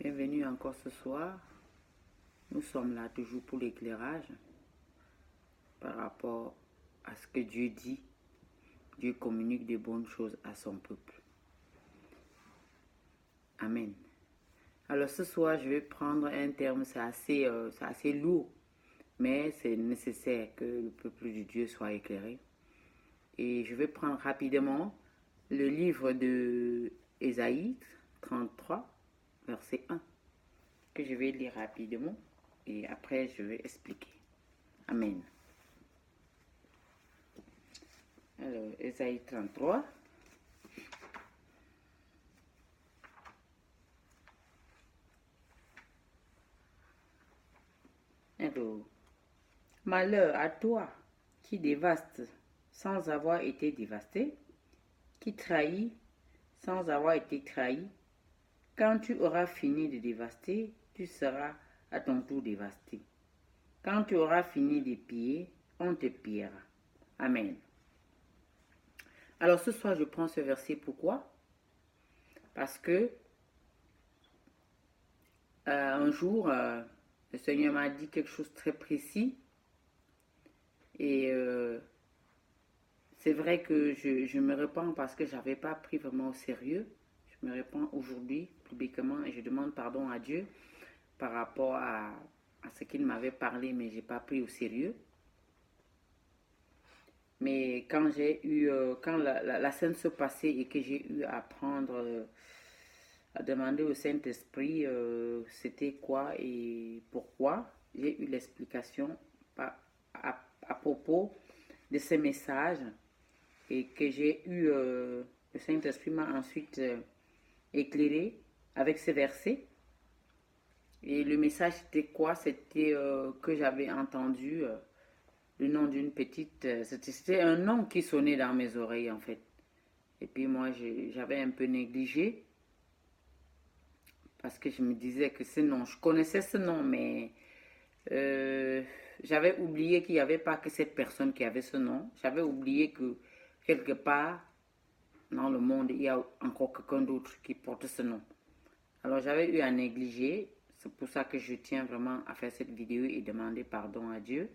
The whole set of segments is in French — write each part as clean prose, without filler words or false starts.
Bienvenue encore ce soir. Nous sommes là toujours pour l'éclairage par rapport à ce que Dieu dit. Dieu communique de bonnes choses à son peuple. Amen. Alors ce soir, je vais prendre un terme, c'est assez lourd, mais c'est nécessaire que le peuple de Dieu soit éclairé. Et je vais prendre rapidement le livre de Ésaïe 33, verset 1, que je vais lire rapidement et après je vais expliquer. Amen. Alors, Ésaïe 33. Alors, malheur à toi qui dévaste sans avoir été dévasté, qui trahit sans avoir été trahi. Quand tu auras fini de dévaster, tu seras à ton tour dévasté. Quand tu auras fini de piller, on te pillera. Amen. Alors ce soir, je prends ce verset. Pourquoi? Parce que un jour, le Seigneur m'a dit quelque chose de très précis. Et c'est vrai que je me répands parce que je n'avais pas pris vraiment au sérieux. Je me répands aujourd'hui publiquement et je demande pardon à Dieu par rapport à ce qu'il m'avait parlé, mais je n'ai pas pris au sérieux. Mais quand j'ai eu, quand la scène se passait et que j'ai eu à prendre, à demander au Saint-Esprit c'était quoi et pourquoi, j'ai eu l'explication à propos de ces messages et que j'ai eu, le Saint-Esprit m'a ensuite éclairé avec ces versets. Et le message c'était quoi? C'était que j'avais entendu le nom d'une petite... c'était un nom qui sonnait dans mes oreilles en fait. Et puis moi j'avais un peu négligé parce que je me disais que ce nom, je connaissais ce nom, mais j'avais oublié qu'il n'y avait pas que cette personne qui avait ce nom. J'avais oublié que quelque part dans le monde, il y a encore quelqu'un d'autre qui porte ce nom. Alors j'avais eu à négliger. C'est pour ça que je tiens vraiment à faire cette vidéo et demander pardon à Dieu.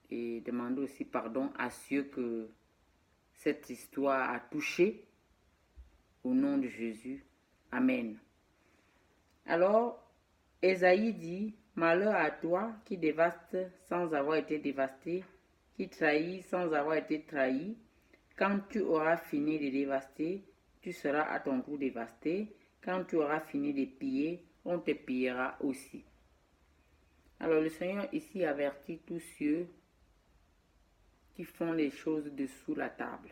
Et demander aussi pardon à ceux que cette histoire a touché. Au nom de Jésus. Amen. Alors, Ésaïe dit, malheur à toi qui dévaste sans avoir été dévasté, qui trahit sans avoir été trahi. Quand tu auras fini de dévaster, tu seras à ton tour dévasté. Quand tu auras fini de piller, on te pillera aussi. Alors le Seigneur ici avertit tous ceux qui font les choses dessous la table.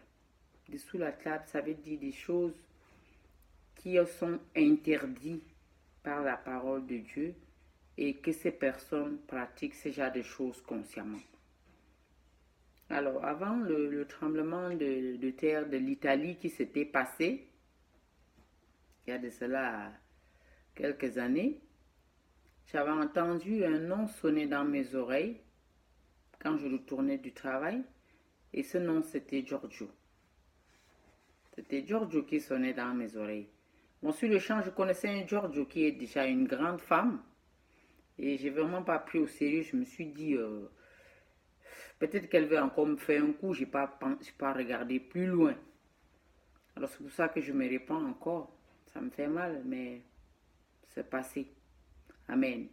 Dessous la table, ça veut dire des choses qui sont interdites par la parole de Dieu et que ces personnes pratiquent ce genre de choses consciemment. Alors, avant le tremblement de terre de l'Italie qui s'était passé, il y a de cela quelques années, j'avais entendu un nom sonner dans mes oreilles quand je retournais du travail, et ce nom c'était Giorgio. C'était Giorgio qui sonnait dans mes oreilles. Bon, sur le champ, je connaissais un Giorgio qui est déjà une grande femme, et j'ai vraiment pas pris au sérieux. Je me suis dit, peut-être qu'elle veut encore me faire un coup, j'ai pas regardé plus loin. Alors c'est pour ça que je me répands encore. Ça me fait mal, mais c'est passé. Amen.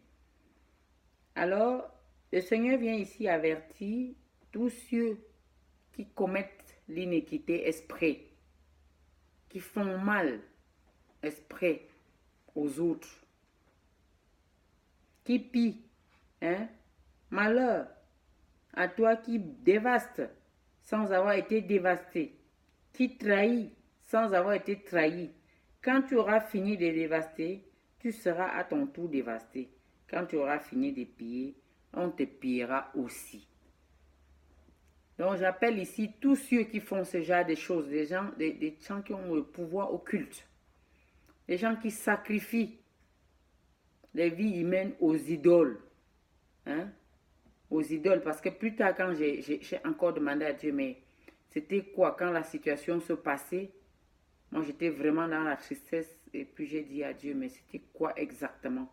Alors, le Seigneur vient ici avertir tous ceux qui commettent l'iniquité exprès, qui font mal exprès aux autres, qui pillent, hein? Malheur à toi qui dévaste sans avoir été dévasté, qui trahit sans avoir été trahi. Quand tu auras fini de dévaster, tu seras à ton tour dévasté. Quand tu auras fini de piller, on te pillera aussi. Donc j'appelle ici tous ceux qui font ce genre de choses, des gens qui ont le pouvoir occulte, des gens qui sacrifient les vies humaines aux idoles. Hein? Aux idoles, parce que plus tard quand j'ai encore demandé à Dieu, mais c'était quoi quand la situation se passait? Moi j'étais vraiment dans la tristesse Et puis j'ai dit à Dieu, mais c'était quoi exactement?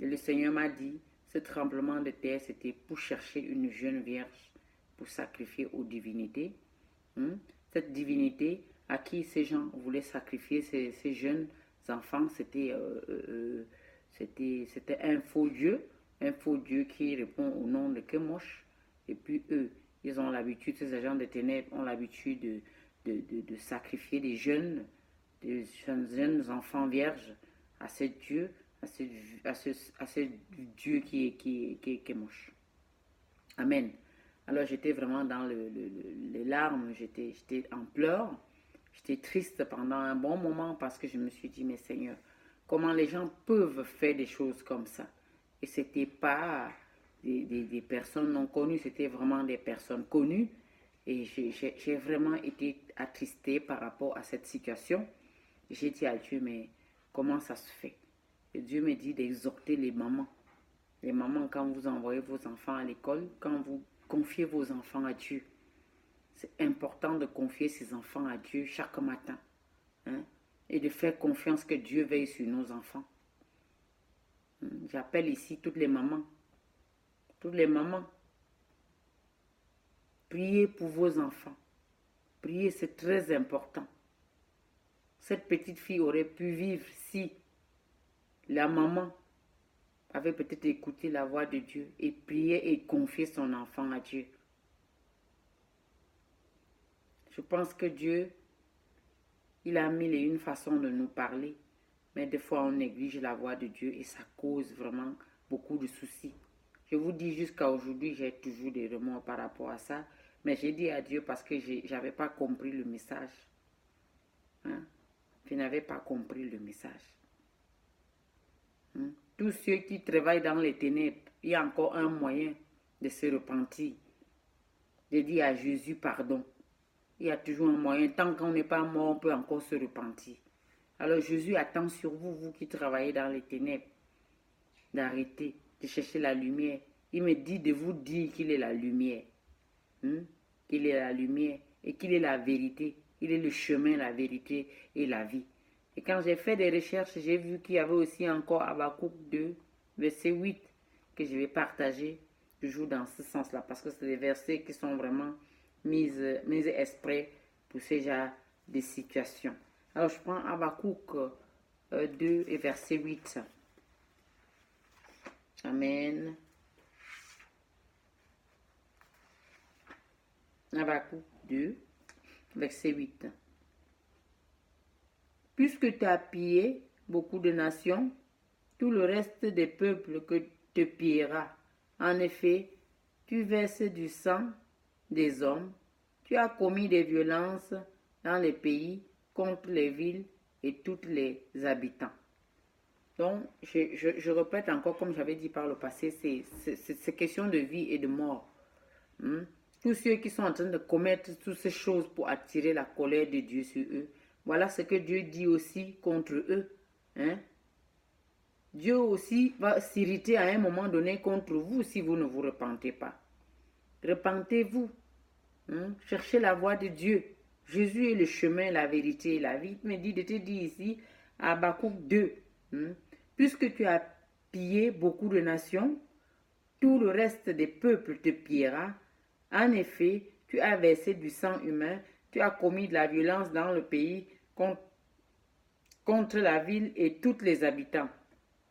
Et le Seigneur m'a dit, ce tremblement de terre, c'était pour chercher une jeune vierge pour sacrifier aux divinités. Cette divinité à qui ces gens voulaient sacrifier ces jeunes enfants, c'était un faux Dieu qui répond au nom de Kemosh. Et puis eux, ils ont l'habitude, ces agents de ténèbres ont l'habitude de sacrifier des jeunes enfants vierges à ce Dieu, à ce Dieu qui est Kemosh. Amen. Alors j'étais vraiment dans les larmes, j'étais en pleurs, j'étais triste pendant un bon moment parce que je me suis dit, mais Seigneur, comment les gens peuvent faire des choses comme ça? Et ce n'était pas des personnes non connues, c'était vraiment des personnes connues. Et j'ai vraiment été attristée par rapport à cette situation. J'ai dit à Dieu, mais comment ça se fait? Et Dieu me dit d'exhorter les mamans. Les mamans, quand vous envoyez vos enfants à l'école, quand vous confiez vos enfants à Dieu, c'est important de confier ses enfants à Dieu chaque matin. Et de faire confiance que Dieu veille sur nos enfants. J'appelle ici toutes les mamans. Toutes les mamans. Priez pour vos enfants. Priez, c'est très important. Cette petite fille aurait pu vivre si la maman avait peut-être écouté la voix de Dieu et prié et confié son enfant à Dieu. Je pense que Dieu, il a mille et une façons de nous parler, mais des fois on néglige la voix de Dieu et ça cause vraiment beaucoup de soucis. Je vous dis, jusqu'à aujourd'hui, j'ai toujours des remords par rapport à ça, mais j'ai dit à Dieu parce que je n'avais pas compris le message. Je n'avais pas compris le message. Tous ceux qui travaillent dans les ténèbres, il y a encore un moyen de se repentir, de dire à Jésus pardon. Il y a toujours un moyen. Tant qu'on n'est pas mort, on peut encore se repentir. Alors Jésus attend sur vous, vous qui travaillez dans les ténèbres, d'arrêter, de chercher la lumière. Il me dit de vous dire qu'il est la lumière. Qu'il est la lumière et qu'il est la vérité. Il est le chemin, la vérité et la vie. Et quand j'ai fait des recherches, j'ai vu qu'il y avait aussi encore Habakkuk 2, verset 8, que je vais partager toujours dans ce sens-là, parce que c'est des versets qui sont vraiment mis exprès pour ce genre de situation. Alors je prends Habakkuk 2 et verset 8. Amen. Habakkuk 2, verset 8. Puisque tu as pillé beaucoup de nations, tout le reste des peuples que te pillera. En effet, tu verses du sang des hommes, tu as commis des violences dans les pays contre les villes et tous les habitants. Donc, je répète encore, comme j'avais dit par le passé, c'est question de vie et de mort. Tous ceux qui sont en train de commettre toutes ces choses pour attirer la colère de Dieu sur eux, voilà ce que Dieu dit aussi contre eux. Dieu aussi va s'irriter à un moment donné contre vous si vous ne vous repentez pas. Repentez-vous. Cherchez la voie de Dieu. Jésus est le chemin, la vérité et la vie. Il me dit de te dire ici, à Habakkuk 2, puisque tu as pillé beaucoup de nations, tout le reste des peuples te pillera. En effet, tu as versé du sang humain, tu as commis de la violence dans le pays contre la ville et tous les habitants.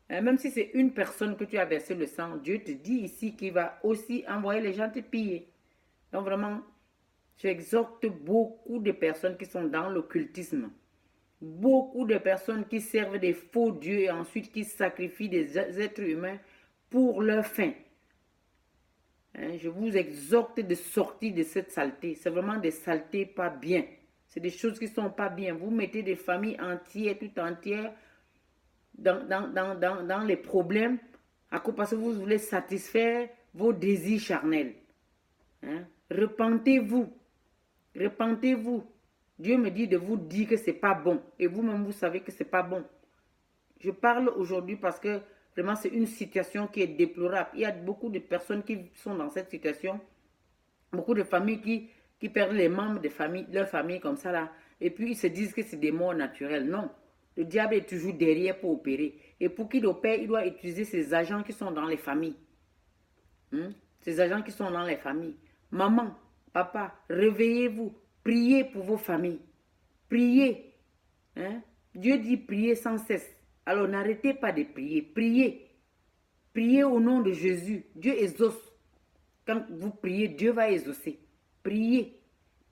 Même si c'est une personne que tu as versé le sang, Dieu te dit ici qu'il va aussi envoyer les gens te piller. Donc vraiment, j'exhorte beaucoup de personnes qui sont dans l'occultisme. Beaucoup de personnes qui servent des faux dieux et ensuite qui sacrifient des êtres humains pour leur fin. Je vous exhorte de sortir de cette saleté. C'est vraiment des saletés pas bien. C'est des choses qui ne sont pas bien. Vous mettez des familles entières, tout entières, dans les problèmes parce que vous voulez satisfaire vos désirs charnels. Repentez-vous. Repentez-vous. Dieu me dit de vous dire que ce n'est pas bon. Et vous-même, vous savez que ce n'est pas bon. Je parle aujourd'hui parce que vraiment, c'est une situation qui est déplorable. Il y a beaucoup de personnes qui sont dans cette situation. Beaucoup de familles qui perdent les membres de leur famille comme ça là. Et puis, ils se disent que c'est des morts naturelles. Non. Le diable est toujours derrière pour opérer. Et pour qu'il opère, il doit utiliser ses agents qui sont dans les familles. Ces agents qui sont dans les familles. Maman, papa, réveillez-vous. Priez pour vos familles. Priez. Dieu dit priez sans cesse. Alors n'arrêtez pas de prier. Priez. Priez au nom de Jésus. Dieu exauce. Quand vous priez, Dieu va exaucer. Priez.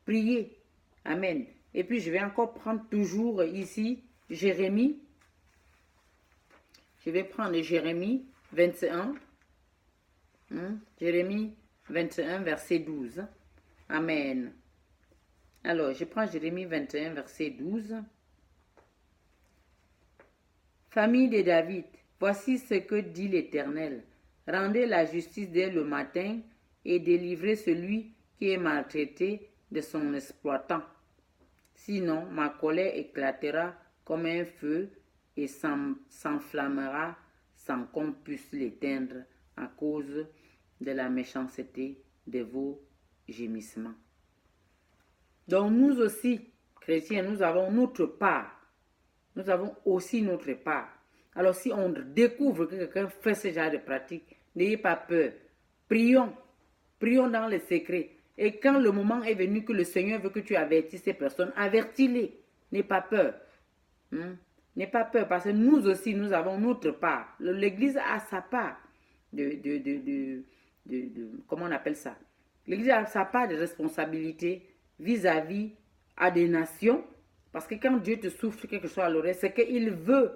Priez. Amen. Et puis je vais encore prendre toujours ici Jérémie. Je vais prendre Jérémie 21. Jérémie 21, verset 12. Amen. Alors, je prends Jérémie 21, verset 12. Famille de David, voici ce que dit l'Éternel. Rendez la justice dès le matin et délivrez celui qui est maltraité de son exploitant. Sinon, ma colère éclatera comme un feu et s'enflammera sans qu'on puisse l'éteindre à cause de la méchanceté de vos gémissements. Donc nous aussi, chrétiens, nous avons notre part. Nous avons aussi notre part. Alors si on découvre que quelqu'un fait ce genre de pratique, n'ayez pas peur. Prions. Prions dans le secret. Et quand le moment est venu que le Seigneur veut que tu avertisses ces personnes, avertis-les. N'aie pas peur. N'aie pas peur parce que nous aussi, nous avons notre part. L'Église a sa part comment on appelle ça? L'Église a sa part de responsabilité vis-à-vis à des nations. Parce que quand Dieu te souffle quelque chose à l'oreille, c'est qu'il veut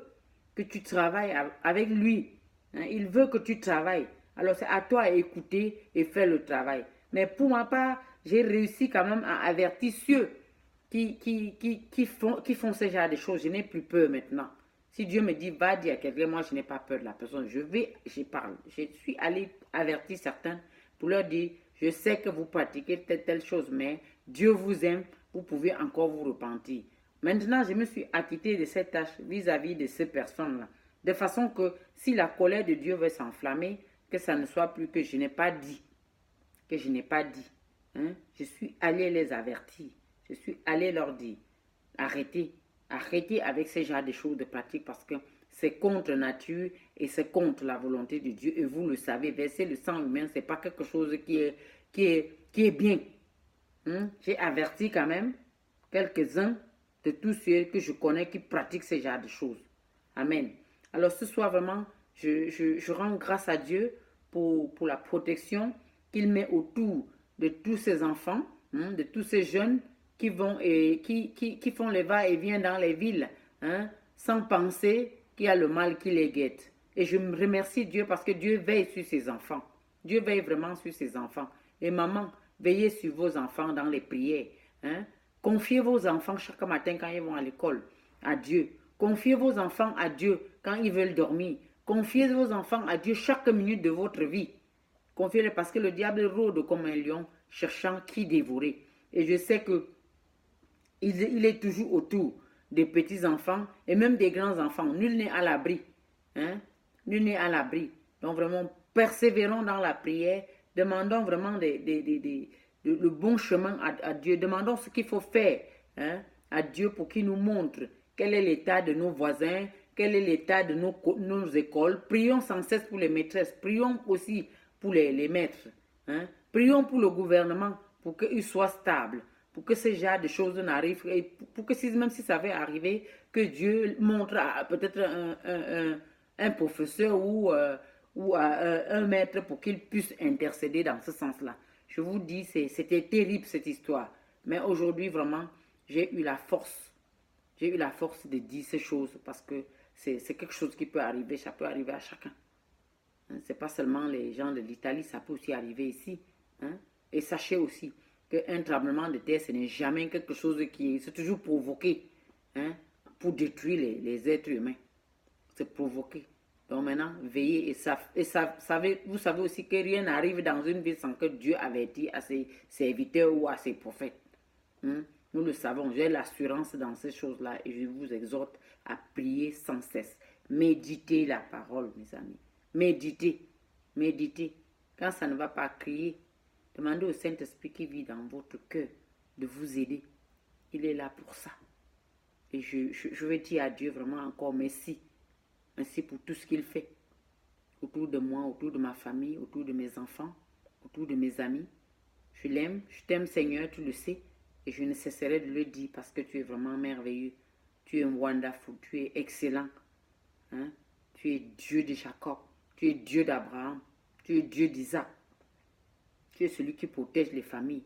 que tu travailles avec lui. Il veut que tu travailles. Alors c'est à toi d'écouter et faire le travail. Mais pour ma part, j'ai réussi quand même à avertir ceux qui font ce genre de choses. Je n'ai plus peur maintenant. Si Dieu me dit, va dire à quelqu'un, moi je n'ai pas peur de la personne. Je parle. Je suis allé avertir certains pour leur dire, je sais que vous pratiquez telle chose, mais Dieu vous aime, vous pouvez encore vous repentir. Maintenant, je me suis acquitté de cette tâche vis-à-vis de ces personnes-là. De façon que si la colère de Dieu veut s'enflammer, que ça ne soit plus que je n'ai pas dit. Que je n'ai pas dit. Je suis allé les avertir. Je suis allé leur dire, arrêtez. Arrêtez avec ce genre de choses de pratique parce que c'est contre nature et c'est contre la volonté de Dieu. Et vous le savez, verser le sang humain, ce n'est pas quelque chose qui est bien. J'ai averti quand même quelques-uns de tous ceux que je connais qui pratiquent ce genre de choses. Amen. Alors ce soir, vraiment, je rends grâce à Dieu pour la protection qu'il met autour de tous ces enfants, de tous ces jeunes qui vont et qui font les va-et-vient dans les villes, sans penser qu'il y a le mal qui les guette. Et je me remercie Dieu parce que Dieu veille sur ses enfants. Dieu veille vraiment sur ses enfants. Et maman, veillez sur vos enfants dans les prières. Confiez vos enfants chaque matin quand ils vont à l'école à Dieu. Confiez vos enfants à Dieu quand ils veulent dormir. Confiez vos enfants à Dieu chaque minute de votre vie. Confiez-les parce que le diable rôde comme un lion cherchant qui dévorer. Et je sais que il est toujours autour des petits-enfants et même des grands-enfants. Nul n'est à l'abri. Nul n'est à l'abri. Donc vraiment, persévérons dans la prière. Demandons vraiment le bon chemin à Dieu. Demandons ce qu'il faut faire à Dieu pour qu'il nous montre quel est l'état de nos voisins, quel est l'état de nos écoles. Prions sans cesse pour les maîtresses. Prions aussi pour les maîtres. Prions pour le gouvernement, pour qu'il soit stable, pour que ce genre de choses n'arrivent, et pour que même si ça avait arrivé, que Dieu montre peut-être un professeur ou un maître pour qu'il puisse intercéder dans ce sens-là. Je vous dis, c'était terrible cette histoire. Mais aujourd'hui, vraiment, j'ai eu la force. J'ai eu la force de dire ces choses parce que c'est quelque chose qui peut arriver, ça peut arriver à chacun. Ce n'est pas seulement les gens de l'Italie, ça peut aussi arriver ici. Et sachez aussi qu'un tremblement de terre, ce n'est jamais quelque chose c'est toujours provoqué pour détruire les êtres humains. C'est provoqué. Donc maintenant, veillez vous savez aussi que rien n'arrive dans une vie sans que Dieu avertisse à ses serviteurs ou à ses prophètes. Nous le savons, j'ai l'assurance dans ces choses-là et je vous exhorte à prier sans cesse. Méditez la parole, mes amis. Méditez. Méditez. Quand ça ne va pas, crier. Demandez au Saint-Esprit qui vit dans votre cœur de vous aider. Il est là pour ça. Et je veux dire à Dieu vraiment encore merci. Merci pour tout ce qu'il fait. Autour de moi, autour de ma famille, autour de mes enfants, autour de mes amis. Je l'aime, je t'aime Seigneur, tu le sais. Et je ne cesserai de le dire parce que tu es vraiment merveilleux. Tu es wonderful, tu es excellent. Hein? Tu es Dieu de Jacob, tu es Dieu d'Abraham, tu es Dieu d'Isaac. Tu es celui qui protège les familles.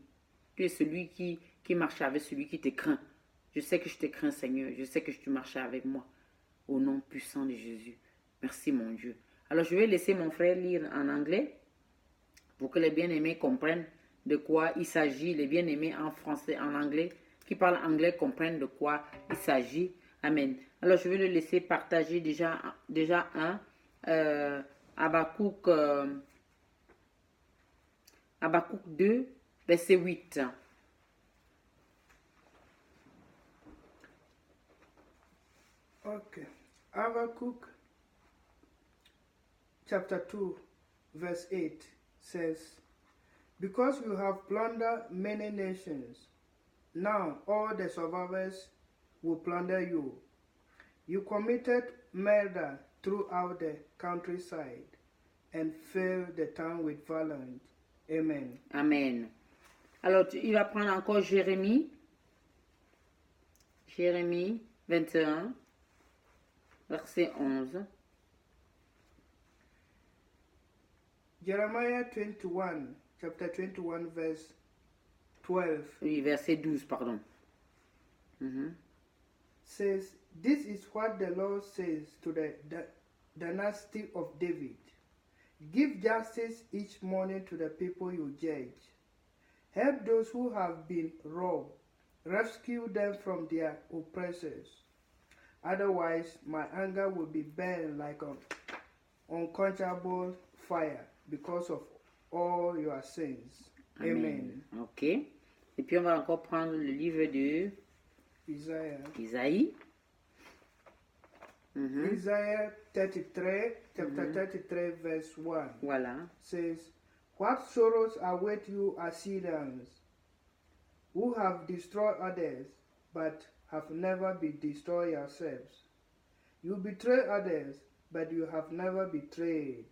Tu es celui qui marche avec celui qui te craint. Je sais que je te crains Seigneur, je sais que tu marches avec moi. Au nom puissant de Jésus. Merci mon Dieu. Alors je vais laisser mon frère lire en anglais pour que les bien-aimés comprennent de quoi il s'agit. Les bien-aimés en français, en anglais, qui parlent anglais comprennent de quoi il s'agit. Amen. Alors je vais le laisser partager déjà un Habakkuk 2, verset 8. Okay. Habakkuk chapter 2, verse 8 says, because you have plundered many nations, now all the survivors will plunder you. You committed murder throughout the countryside and filled the town with violence. Amen. Amen. Alors, il va prendre encore Jérémie 21, verset 11. Jeremiah 21, chapter 21, verse 12. Oui, verset 12, pardon. Says, this is what the Lord says to the dynasty of David. Give justice each morning to the people you judge. Help those who have been robbed. Rescue them from their oppressors. Otherwise, my anger will be burned like an unquenchable fire because of all your sins. Amen. Ok. Et puis on va encore prendre le livre de Isaïe. Isaiah 33, chapter 33, verse 1. Voilà. Says, what sorrows await you, Assyrians, who have destroyed others, but have never been destroyed yourselves? You betray others, but you have never betrayed.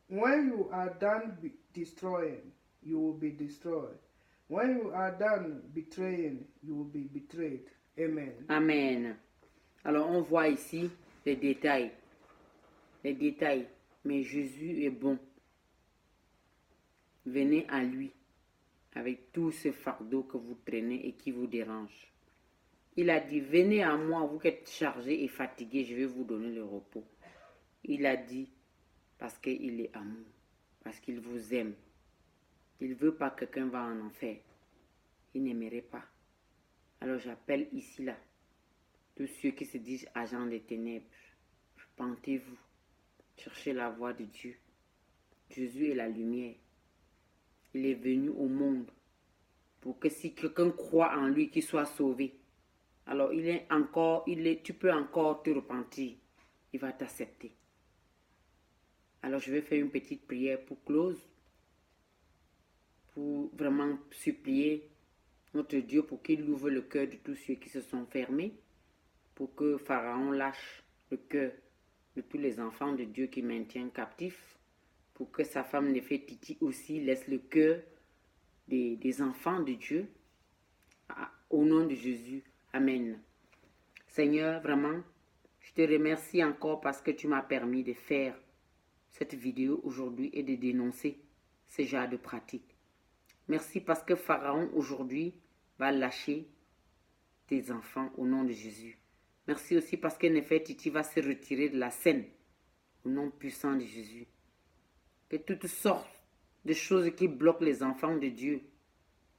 When you are done destroying, you will be destroyed. When you are done betraying, you will be betrayed. Amen. Amen. Alors on voit ici les détails. Les détails. Mais Jésus est bon. Venez à lui avec tout ce fardeau que vous traînez et qui vous dérange. Il a dit, venez à moi, vous qui êtes chargés et fatigués, je vais vous donner le repos. Il a dit, parce qu'il est amour, parce qu'il vous aime. Il ne veut pas que quelqu'un va en enfer. Il n'aimerait pas. Alors j'appelle ici là, tous ceux qui se disent agents des ténèbres, repentez-vous, cherchez la voie de Dieu. Jésus est la lumière. Il est venu au monde pour que si quelqu'un croit en lui, qu'il soit sauvé. Alors tu peux encore te repentir. Il va t'accepter. Alors je vais faire une petite prière pour close, pour vraiment supplier notre Dieu pour qu'il ouvre le cœur de tous ceux qui se sont fermés, pour que Pharaon lâche le cœur de tous les enfants de Dieu qui maintiennent captifs, pour que sa femme Néfertiti aussi laisse le cœur des enfants de Dieu. Au nom de Jésus, Amen. Seigneur, vraiment, je te remercie encore parce que tu m'as permis de faire cette vidéo aujourd'hui et de dénoncer ce genre de pratique. Merci parce que Pharaon aujourd'hui va lâcher tes enfants au nom de Jésus. Merci aussi parce que Néfertiti va se retirer de la scène au nom puissant de Jésus. Que toutes sortes de choses qui bloquent les enfants de Dieu,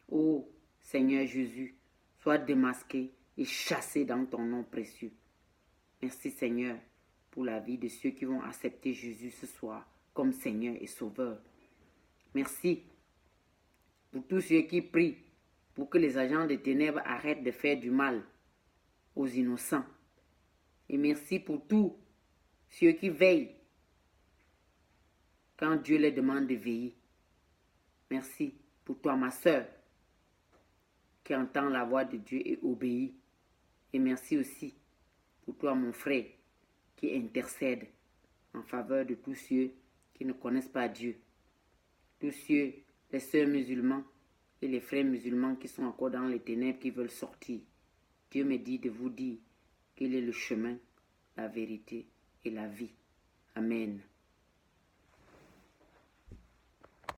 ô Seigneur Jésus, soient démasquées et chassées dans ton nom précieux. Merci Seigneur pour la vie de ceux qui vont accepter Jésus ce soir comme Seigneur et Sauveur. Merci pour tous ceux qui prient pour que les agents des ténèbres arrêtent de faire du mal aux innocents. Et merci pour tous ceux qui veillent quand Dieu les demande de veiller. Merci pour toi, ma sœur, qui entend la voix de Dieu et obéit. Et merci aussi pour toi, mon frère, qui intercède en faveur de tous ceux qui ne connaissent pas Dieu. Tous ceux, les sœurs musulmans et les frères musulmans qui sont encore dans les ténèbres, qui veulent sortir. Dieu me dit de vous dire qu'il est le chemin, la vérité et la vie. Amen.